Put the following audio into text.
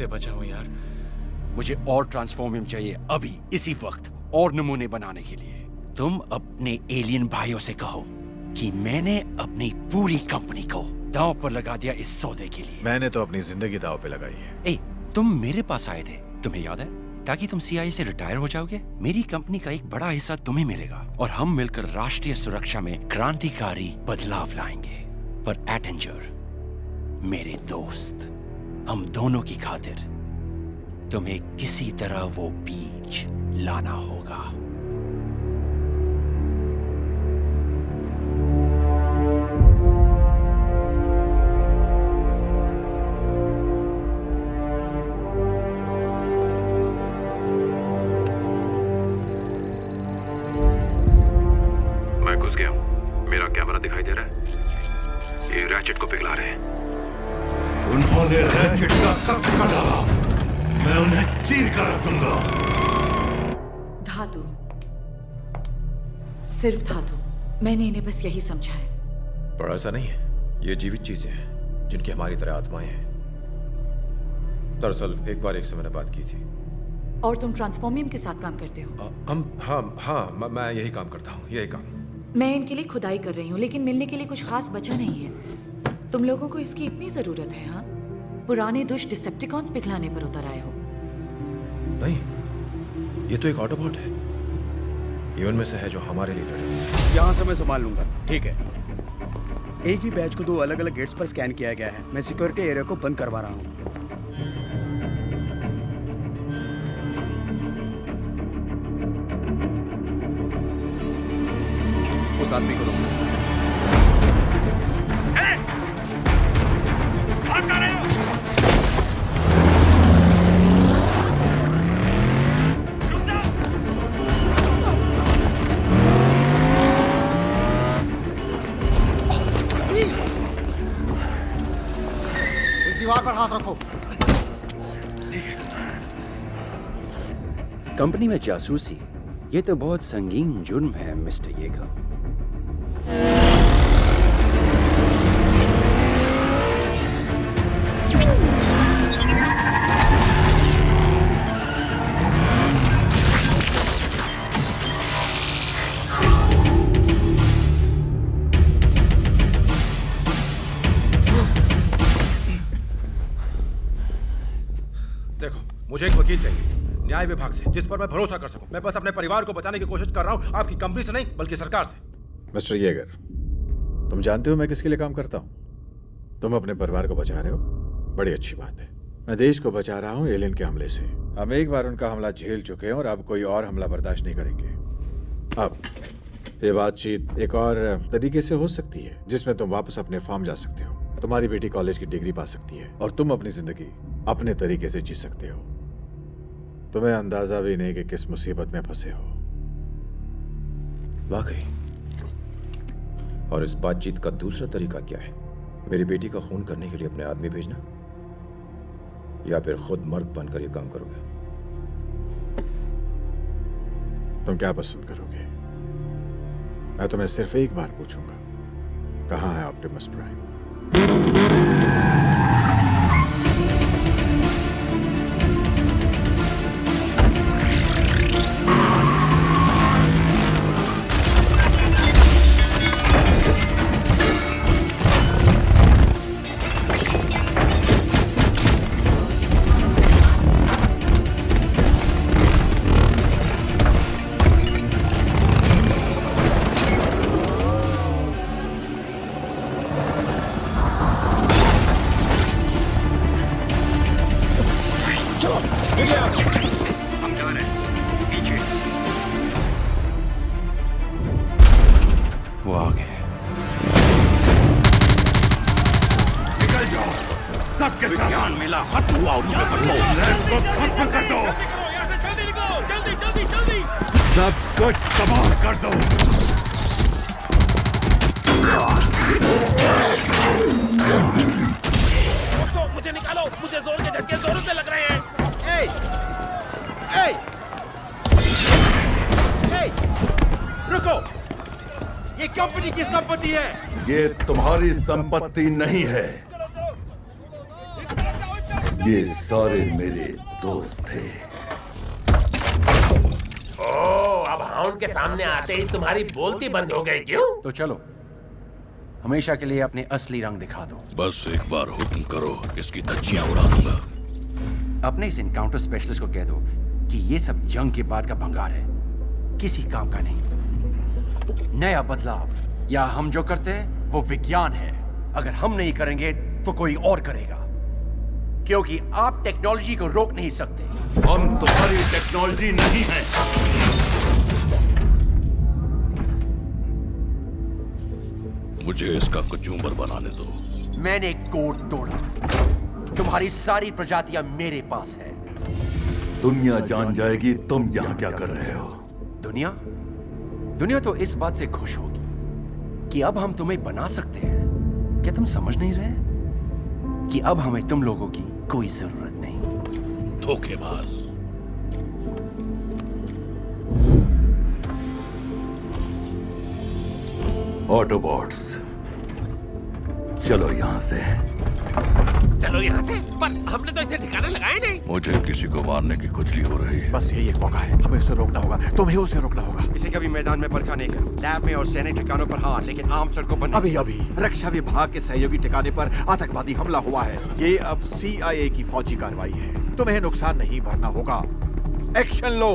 सकते बचाओ यार। मुझे और ट्रांसफॉर्मियम चाहिए अभी, इसी वक्त, और नमूने बनाने के लिए। तुम अपने एलियन भाइयों से कहो कि मैंने अपनी पूरी कंपनी को दांव पर लगा दिया इस सौदे के लिए। मैंने तो अपनी जिंदगी दांव पे लगाई है। ए, तुम मेरे पास आए थे, तुम्हें याद है? ताकि तुम सीआईए से रिटायर हो जाओगे। मेरी कंपनी का एक बड़ा हिस्सा तुम्हें मिलेगा और हम मिलकर राष्ट्रीय सुरक्षा में क्रांतिकारी बदलाव लाएंगे। पर एटेंजर, मेरे दोस्त, हम दोनों की खातिर तुम्हें किसी तरह वो बीज लाना होगा। मैं घुस गया हूं, मेरा कैमरा दिखाई दे रहा है। ये रैचेट को पिघला रहे हैं। उन्होंने रैचेट का कब्जा कर डाला, मैं उन्हें चीर कर रख दूंगा। धातु, सिर्फ धातु। मैंने इन्हें बस यही समझा है। पर ऐसा नहीं है, ये जीवित चीजें हैं जिनकी हमारी तरह आत्माएं हैं। दरअसल एक बार एक से मैंने बात की थी। और तुम ट्रांसफॉर्मियम के साथ काम करते हो? हाँ, मैं यही काम करता हूँ, यही काम। मैं इनके लिए खुदाई कर रही हूँ, लेकिन मिलने के लिए कुछ खास बचा नहीं है। तुम लोगों को इसकी इतनी जरूरत है? हाँ, पुराने दुष्ट डिसेप्टिकॉन्स पिघलाने पर उतर आए हो? नहीं, ये तो एक ऑटोबॉट है। ये उनमें से है जो हमारे लिए लड़े। यहाँ से मैं संभाल लूंगा, ठीक है? एक ही बैच को 2 अलग-अलग गेट्स पर स्कैन किया गया है। मैं सिक्योरिटी एरिया को बंद करवा रहा हूँ। उस आदमी को रोको। इस दीवार पर हाथ रखो। कंपनी में जासूसी, ये तो बहुत संगीन जुर्म है मिस्टर येगर। देखो, मुझे एक वकील चाहिए न्याय विभाग से, जिस पर मैं भरोसा कर सकूं। मैं बस अपने परिवार को बचाने की कोशिश कर रहा हूं, आपकी कंपनी से नहीं बल्कि सरकार से। मिस्टर येगर, तुम जानते हो मैं किसके लिए काम करता हूँ? तुम अपने परिवार को बचा रहे हो, बड़ी अच्छी बात है। मैं देश को बचा रहा हूँ एलियन के हमले से। हम एक बार उनका हमला झेल चुके हैं और अब कोई और हमला बर्दाश्त नहीं करेंगे। अब ये बातचीत एक और तरीके से हो सकती है, जिसमें तुम वापस अपने फार्म जा सकते हो, तुम्हारी बेटी कॉलेज की डिग्री पा सकती है और तुम अपनी जिंदगी अपने तरीके से जी सकते हो। तुम्हें अंदाजा भी नहीं कि किस मुसीबत में फंसे हो। वाकई। और इस बातचीत का दूसरा तरीका क्या है? मेरी बेटी का खून करने के लिए अपने आदमी भेजना, या फिर खुद मर्द बनकर यह काम करोगे? तुम क्या पसंद करोगे? मैं तुम्हें सिर्फ एक बार पूछूंगा, कहां है ऑप्टिमस प्राइम? वो आ गए। निकल जाओ, सबके विज्ञान मेला खत्म हुआ, उन्होंने लैब को खत्म कर दो। जल्दी निकलो, जल्दी जल्दी जल्दी। सब कुछ तबाह कर दो। दोस्तों, मुझे निकालो, मुझे जोर के झटके जोरों से लग रहे हैं। रुको, ये कंपनी की संपत्ति है। ये तुम्हारी संपत्ति नहीं है। ये सारे मेरे दोस्त थे। ओ, अब हाउंड के सामने आते ही तुम्हारी बोलती बंद हो गई क्यों? तो चलो हमेशा के लिए अपने असली रंग दिखा दो। बस एक बार हुक्म करो, इसकी धज्जियां उड़ा दूंगा। अपने इस इनकाउंटर स्पेशलिस्ट को कह दो कि ये सब जंग के बाद का भंगार है, किसी काम का नहीं। नया बदलाव या हम जो करते हैं वो विज्ञान है। अगर हम नहीं करेंगे तो कोई और करेगा, क्योंकि आप टेक्नोलॉजी को रोक नहीं सकते। हम तुम्हारी टेक्नोलॉजी नहीं है। मुझे इसका कचूमर बनाने दो। मैंने कोड तोड़ा, तुम्हारी सारी प्रजातियां मेरे पास है। दुनिया जान जाएगी तुम यहाँ क्या कर रहे हो। दुनिया दुनिया तो इस बात से खुश होगी कि अब हम तुम्हें बना सकते हैं। क्या तुम समझ नहीं रहे कि अब हमें तुम लोगों की कोई जरूरत नहीं? धोखेबाज। ऑटोबॉट्स, चलो यहाँ से। चलो यहाँ से? पर हमने तो इसे ठिकाने लगाए नहीं। मुझे किसी को मारने की खुजली हो रही है। बस यही एक मौका है, हमें उसे रोकना होगा। तुम्हें उसे रोकना होगा। इसे कभी मैदान में परखा नहीं करो, लैब में और सैनिक ठिकानों पर हाँ, लेकिन आम सड़कों पर नहीं। अभी रक्षा विभाग के सहयोगी ठिकाने पर आतंकवादी हमला हुआ है। ये अब CIA की फौजी कार्रवाई है, तुम्हें नुकसान नहीं भरना होगा। एक्शन लो।